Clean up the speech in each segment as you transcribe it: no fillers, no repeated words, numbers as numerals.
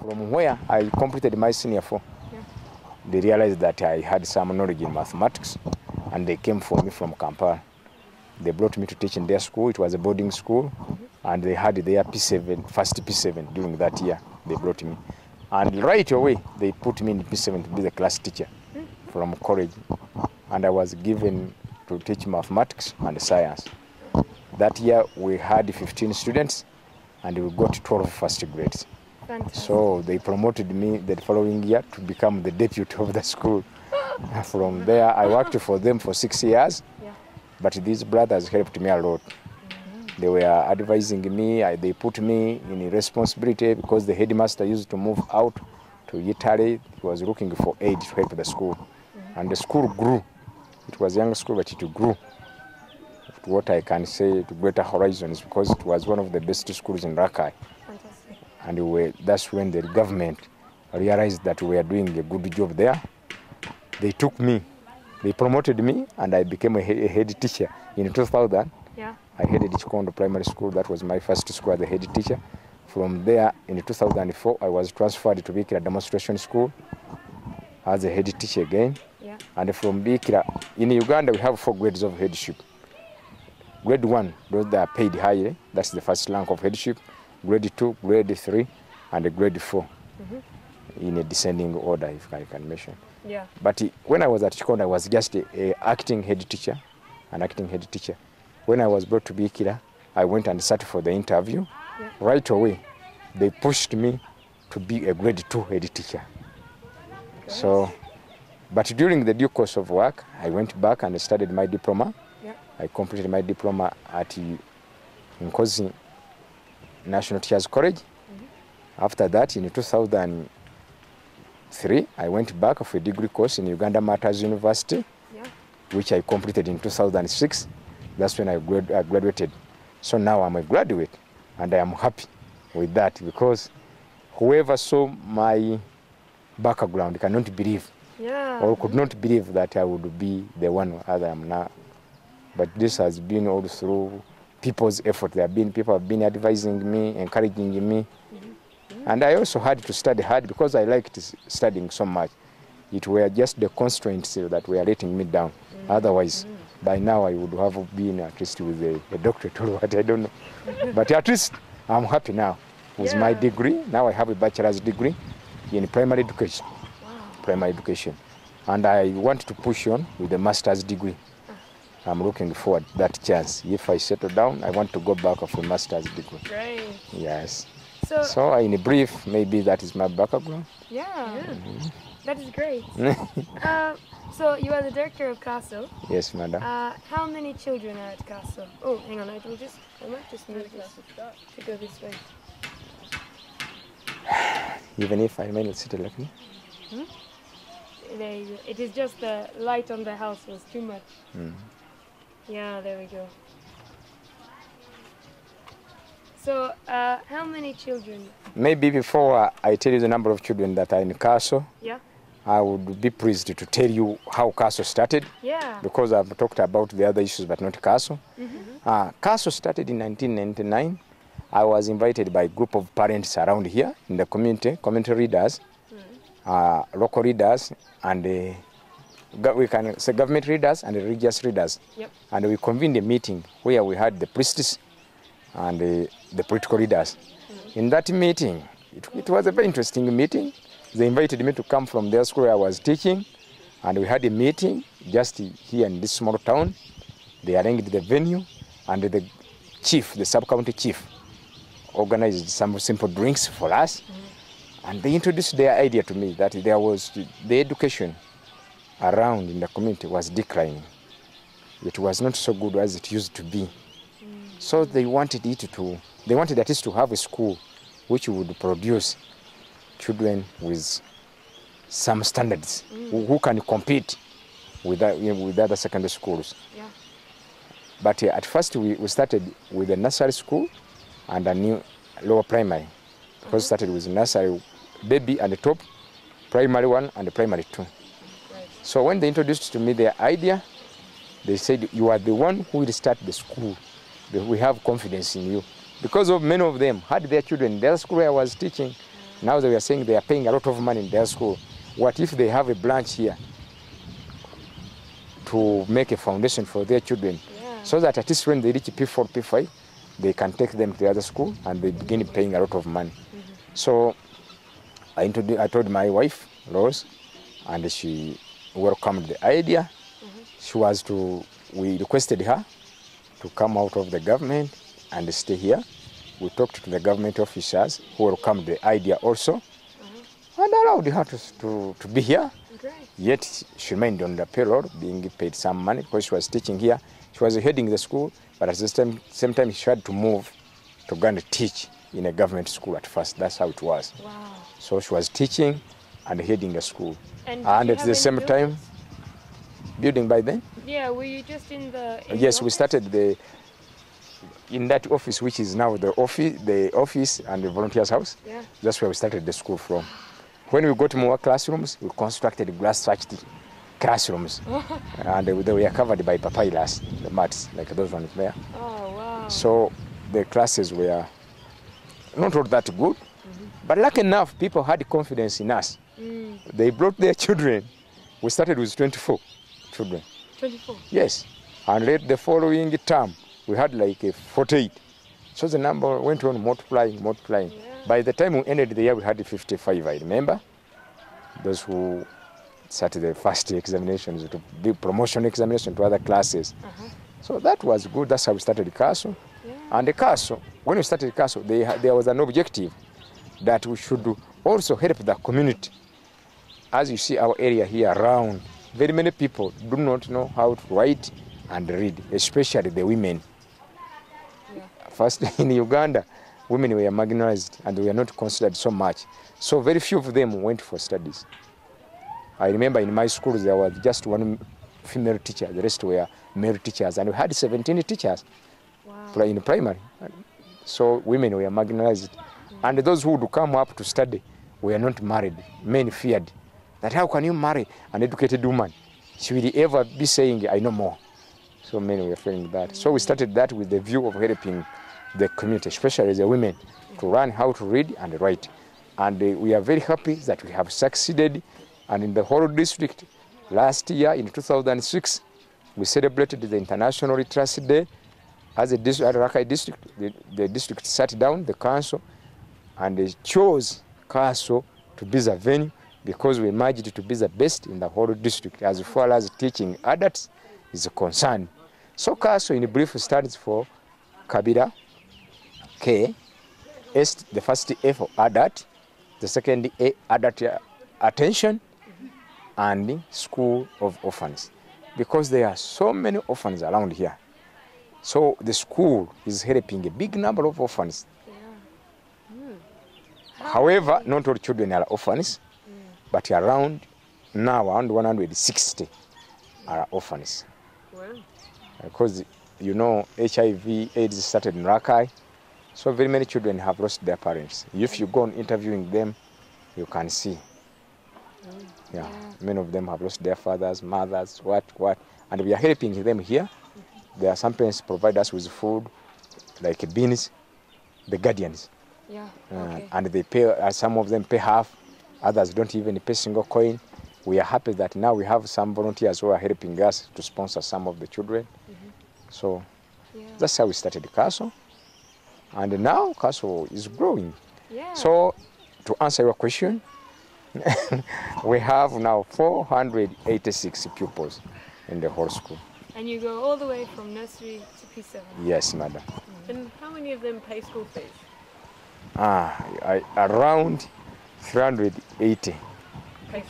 From where I completed my senior 4, they realized that I had some knowledge in mathematics, and they came for me from Kampala. They brought me to teach in their school. It was a boarding school, and they had their P7, first P7 during that year. They brought me. And right away, they put me in P7 to be the class teacher from college. And I was given to teach mathematics and science. That year, we had 15 students, and we got 12 first grades. Fantastic. So they promoted me the following year to become the deputy of the school. From there, I worked for them for 6 years, but these brothers helped me a lot. They were advising me, they put me in responsibility because the headmaster used to move out to Italy. He was looking for aid to help the school. And the school grew. It was a young school, but it grew. To what I can say, to greater horizons, because it was one of the best schools in Rakai. Fantastic. And that's when the government realized that we were doing a good job there. They took me, they promoted me, and I became a head teacher in 2000. Yeah. I headed Chikondo Primary School. That was my first school as a head teacher. From there, in 2004, I was transferred to Bikira Demonstration School as a head teacher again. Yeah. And from Bikira, in Uganda, we have 4 grades of headship. Grade 1, those that are paid higher, that's the first rank of headship. Grade 2, grade 3, and grade 4, in a descending order, if I can mention. Yeah. But when I was at Chikondo, I was just an acting head teacher. When I was brought to Bikira, I went and sat for the interview. Yeah. Right away, they pushed me to be a grade 2 head teacher. Great. So, but during the due course of work, I went back and studied my diploma. Yeah. I completed my diploma at Nkozi National Teachers College. After that, in 2003, I went back for a degree course in Uganda Matters University, which I completed in 2006. That's when I graduated. So now I'm a graduate, and I am happy with that, because whoever saw my background cannot believe, or could not believe that I would be the one as I am now. But this has been all through people's effort. People have been advising me, encouraging me. And I also had to study hard because I liked studying so much. It were just the constraints that were letting me down. Otherwise, by now I would have been at least with a doctorate or what, I don't know. But at least I'm happy now with my degree. Now I have a bachelor's degree in primary education. Primary education. And I want to push on with a master's degree. I'm looking forward to that chance. If I settle down, I want to go back for a master's degree. Great. Yes. So in a brief, maybe that is my background. That is great. So you are the director of KAASO. Yes, madam. How many children are at KAASO? Oh, hang on, I might just move this to go this way. Even if I may not sit like me. There you go. It is just the light on the house was too much. Yeah, there we go. So, how many children? Maybe before I tell you the number of children that are in KAASO, I would be pleased to tell you how KAASO started. Because I've talked about the other issues, but not KAASO. KAASO started in 1999. I was invited by a group of parents around here in the community readers, local readers, and we can say government readers and religious readers. And we convened a meeting where we had the priests and the political leaders. In that meeting, it was a very interesting meeting. They invited me to come from their school where I was teaching, and we had a meeting just here in this small town. They arranged the venue, and the chief, the sub-county chief, organized some simple drinks for us. And they introduced their idea to me that there was the education around in the community was declining. It was not so good as it used to be. So they wanted at least to have a school which would produce children with some standards, who can compete with other secondary schools. But at first we started with a nursery school and a new lower primary. Because started with nursery, baby and the top, primary 1 and primary 2. So when they introduced to me their idea, they said, you are the one who will start the school. We have confidence in you. Because of many of them had their children in their school where I was teaching, Now they were saying they are paying a lot of money in their school. What if they have a branch here to make a foundation for their children, so that at least when they reach P4, P5, they can take them to the other school and they begin paying a lot of money. So I told my wife, Rose, and she welcomed the idea. We requested her to come out of the government and stay here. We talked to the government officers who welcomed the idea also, and allowed her to be here. Great. Yet she remained on the payroll, being paid some money because she was teaching here. She was heading the school, but at the same time she had to move to go and teach in a government school at first. That's how it was. Wow. So she was teaching and heading the school. And at the same time, building by then? Yeah, were you just in the Yes, we started in that office, which is now the office and the volunteers' house. Yeah. That's where we started the school from. When we got more classrooms, we constructed glass-thatched classrooms. And they were covered by papyrus, the mats, like those ones there. Oh, wow. So the classes were not all that good, but lucky enough, people had confidence in us. They brought their children. We started with 24 children. 24? Yes. And the following term, we had like 48. So the number went on multiplying. Yeah. By the time we ended the year, we had 55, I remember. Those who started the first examinations, to do promotion examination to other classes. So that was good. That's how we started KAASO. Yeah. And the KAASO, when we started KAASO, there was an objective that we should also help the community. As you see our area here around, very many people do not know how to write and read, especially the women. Yeah. First, in Uganda, women were marginalized and they were not considered so much. So very few of them went for studies. I remember in my school there was just one female teacher, the rest were male teachers, and we had 17 teachers. Wow. In primary. So women were marginalized. And those who would come up to study were not married. Men feared that how can you marry an educated woman? She will ever be saying, I know more. So many were feeling that. So we started that with the view of helping the community, especially the women, to learn how to read and write. And we are very happy that we have succeeded. And in the whole district, last year in 2006, we celebrated the International Literacy Day. As a Rakai district, the district sat down, the council, and they chose KAASO to be the venue because we emerged to be the best in the whole district as far as teaching adults is concerned. So KAASO in brief stands for Kiabira, K, S, the first A for adult, the second A, adult attention, and School of Orphans. Because there are so many orphans around here. So the school is helping a big number of orphans. However, not all children are orphans, but around 160 are orphans. Wow. Because, you know, HIV, AIDS started in Rakai, so very many children have lost their parents. If you go on interviewing them, you can see. Yeah, many of them have lost their fathers, mothers, what, and we are helping them here. There are some parents provide us with food, like beans, the guardians. Yeah. Okay. And they pay, some of them pay half, others don't even pay single coin. We are happy that now we have some volunteers who are helping us to sponsor some of the children. So that's how we started KAASO. And now KAASO is growing. Yeah. So to answer your question, we have now 486 pupils in the whole school. And you go all the way from nursery to P7? Yes, madam. And how many of them pay school fees? Around 380.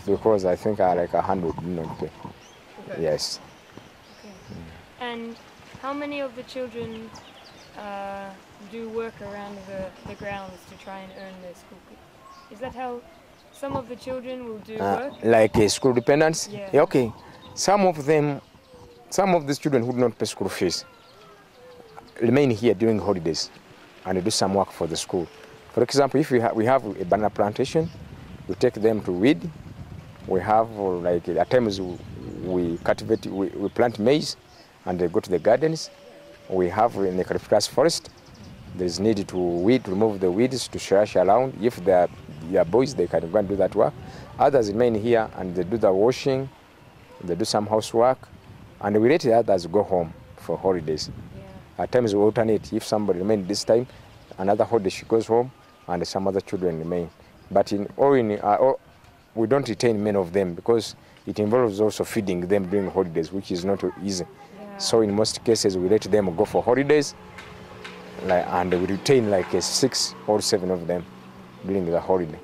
Because I think like 100 do not pay. Okay. Yes. Okay. And how many of the children do work around the grounds to try and earn their school fees? Is that how some of the children will do work? Like school dependents? Yeah. Okay. Some of the children who do not pay school fees remain here during holidays and do some work for the school. For example, if we have a banana plantation, we take them to weed. We have like at times we cultivate, we plant maize and they go to the gardens. We have an eucalyptus forest There is need to remove the weeds, to trash around. If they are boys, they can go and do that work. Others remain here and they do the washing, they do some housework, and we let the others go home for holidays. Yeah. At times we alternate. If somebody remains this time, another holiday she goes home, and some other children remain. But we don't retain many of them because it involves also feeding them during holidays, which is not easy. Yeah. So in most cases, we let them go for holidays, and we retain like 6 or 7 of them during the holiday.